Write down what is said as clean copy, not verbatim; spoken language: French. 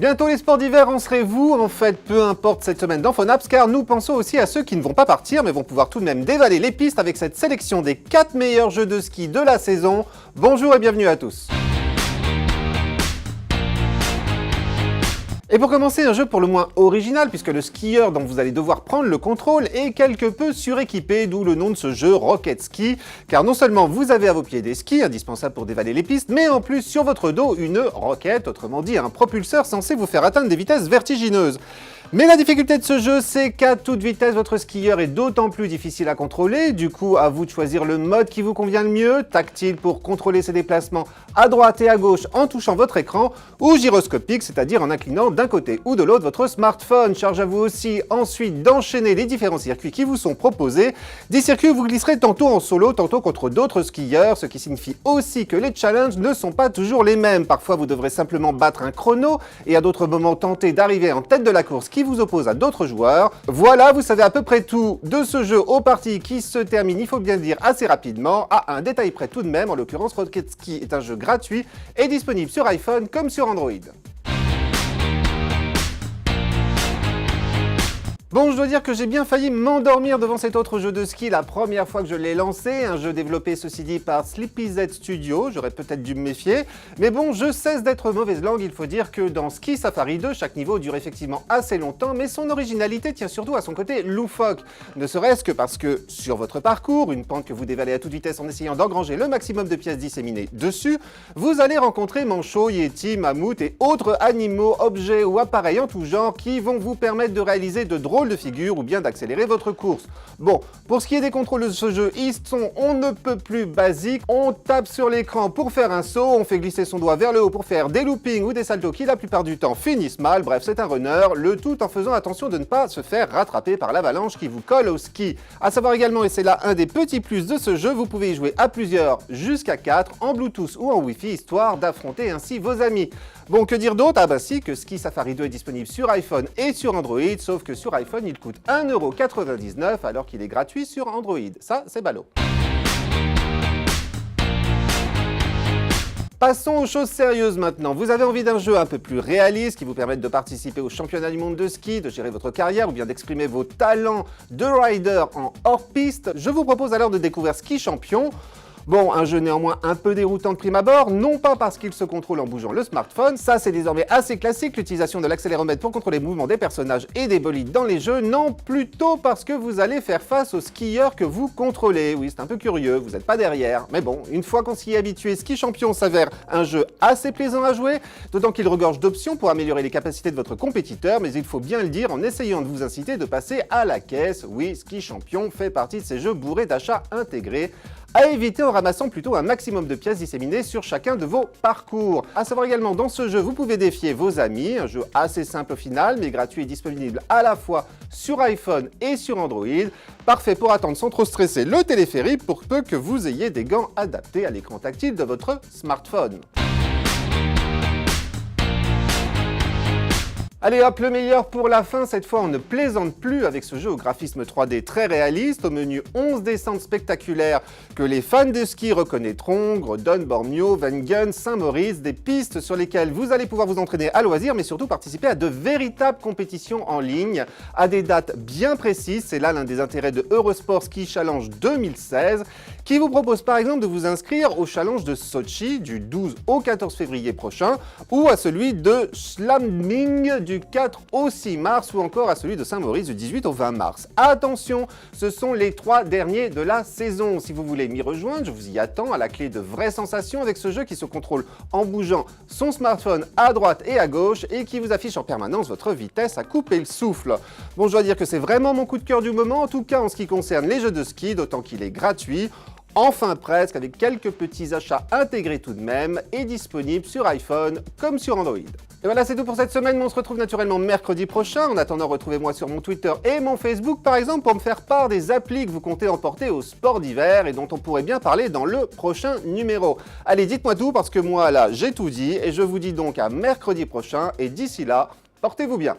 Bientôt les sports d'hiver, en serez-vous? En fait, peu importe cette semaine dans Phonaps, car nous pensons aussi à ceux qui ne vont pas partir, mais vont pouvoir tout de même dévaler les pistes avec cette sélection des 4 meilleurs jeux de ski de la saison. Bonjour et bienvenue à tous. Et pour commencer, un jeu pour le moins original, puisque le skieur dont vous allez devoir prendre le contrôle est quelque peu suréquipé, d'où le nom de ce jeu Rocket Ski, car non seulement vous avez à vos pieds des skis, indispensables pour dévaler les pistes, mais en plus sur votre dos une roquette, autrement dit un propulseur censé vous faire atteindre des vitesses vertigineuses. Mais la difficulté de ce jeu, c'est qu'à toute vitesse, votre skieur est d'autant plus difficile à contrôler. Du coup, à vous de choisir le mode qui vous convient le mieux, tactile pour contrôler ses déplacements à droite et à gauche en touchant votre écran, ou gyroscopique, c'est-à-dire en inclinant d'un côté ou de l'autre votre smartphone. Charge à vous aussi ensuite d'enchaîner les différents circuits qui vous sont proposés. Des circuits où vous glisserez tantôt en solo, tantôt contre d'autres skieurs, ce qui signifie aussi que les challenges ne sont pas toujours les mêmes. Parfois, vous devrez simplement battre un chrono et à d'autres moments tenter d'arriver en tête de la course qui vous oppose à d'autres joueurs. Voilà, vous savez à peu près tout de ce jeu aux parties qui se termine, il faut bien le dire, assez rapidement. À un détail près tout de même, en l'occurrence Rocket Ski est un jeu gratuit et disponible sur iPhone comme sur Android. Bon, je dois dire que j'ai bien failli m'endormir devant cet autre jeu de ski la première fois que je l'ai lancé, un jeu développé ceci dit par Sleepy Z Studio, j'aurais peut-être dû me méfier, mais bon, je cesse d'être mauvaise langue, il faut dire que dans Ski Safari 2, chaque niveau dure effectivement assez longtemps, mais son originalité tient surtout à son côté loufoque, ne serait-ce que parce que sur votre parcours, une pente que vous dévalez à toute vitesse en essayant d'engranger le maximum de pièces disséminées dessus, vous allez rencontrer manchots, yétis, mammouths et autres animaux, objets ou appareils en tout genre qui vont vous permettre de réaliser de drôles de figure ou bien d'accélérer votre course. Bon, pour ce qui est des contrôles de ce jeu, ils sont on ne peut plus basiques. On tape sur l'écran pour faire un saut, on fait glisser son doigt vers le haut pour faire des loopings ou des saltos qui la plupart du temps finissent mal. Bref, c'est un runner, le tout en faisant attention de ne pas se faire rattraper par l'avalanche qui vous colle au ski. À savoir également, et c'est là un des petits plus de ce jeu, vous pouvez y jouer à plusieurs jusqu'à 4 en Bluetooth ou en Wi-Fi, histoire d'affronter ainsi vos amis. Bon, que dire d'autre? Ah bah si, que Ski Safari 2 est disponible sur iPhone et sur Android, sauf que sur iPhone, il coûte 1,99€ alors qu'il est gratuit sur Android. Ça, c'est ballot. Passons aux choses sérieuses maintenant. Vous avez envie d'un jeu un peu plus réaliste qui vous permette de participer au championnat du monde de ski, de gérer votre carrière ou bien d'exprimer vos talents de rider en hors-piste. Je vous propose alors de découvrir Ski Champion. Bon, un jeu néanmoins un peu déroutant de prime abord, non pas parce qu'il se contrôle en bougeant le smartphone, ça c'est désormais assez classique, l'utilisation de l'accéléromètre pour contrôler le mouvement des personnages et des bolides dans les jeux, non, plutôt parce que vous allez faire face aux skieurs que vous contrôlez. Oui, c'est un peu curieux, vous n'êtes pas derrière, mais bon, une fois qu'on s'y est habitué, Ski Champion s'avère un jeu assez plaisant à jouer, d'autant qu'il regorge d'options pour améliorer les capacités de votre compétiteur, mais il faut bien le dire en essayant de vous inciter de passer à la caisse. Oui, Ski Champion fait partie de ces jeux bourrés d'achats intégrés, à éviter en ramassant plutôt un maximum de pièces disséminées sur chacun de vos parcours. À savoir également, dans ce jeu, vous pouvez défier vos amis, un jeu assez simple au final, mais gratuit et disponible à la fois sur iPhone et sur Android. Parfait pour attendre sans trop stresser le téléphérique pour peu que vous ayez des gants adaptés à l'écran tactile de votre smartphone. Allez hop, le meilleur pour la fin, cette fois on ne plaisante plus avec ce jeu au graphisme 3D très réaliste, au menu 11 descentes spectaculaires que les fans de ski reconnaîtront, Gredon, Bormio, Wengen, Saint-Maurice, des pistes sur lesquelles vous allez pouvoir vous entraîner à loisir, mais surtout participer à de véritables compétitions en ligne, à des dates bien précises. C'est là l'un des intérêts de Eurosport Ski Challenge 2016, qui vous propose par exemple de vous inscrire au challenge de Sochi du 12 au 14 février prochain, ou à celui de Schladming du 4 au 6 mars, ou encore à celui de Saint-Maurice du 18 au 20 mars. Attention, ce sont les 3 derniers de la saison. Si vous voulez m'y rejoindre, je vous y attends à la clé de vraies sensations avec ce jeu qui se contrôle en bougeant son smartphone à droite et à gauche et qui vous affiche en permanence votre vitesse à couper le souffle. Bon, je dois dire que c'est vraiment mon coup de cœur du moment, en tout cas en ce qui concerne les jeux de ski, d'autant qu'il est gratuit. Enfin presque, avec quelques petits achats intégrés tout de même, et disponible sur iPhone comme sur Android. Et voilà, c'est tout pour cette semaine, mais on se retrouve naturellement mercredi prochain. En attendant, retrouvez-moi sur mon Twitter et mon Facebook par exemple pour me faire part des applis que vous comptez emporter au sport d'hiver et dont on pourrait bien parler dans le prochain numéro. Allez, dites-moi tout parce que moi là, j'ai tout dit et je vous dis donc à mercredi prochain et d'ici là, portez-vous bien.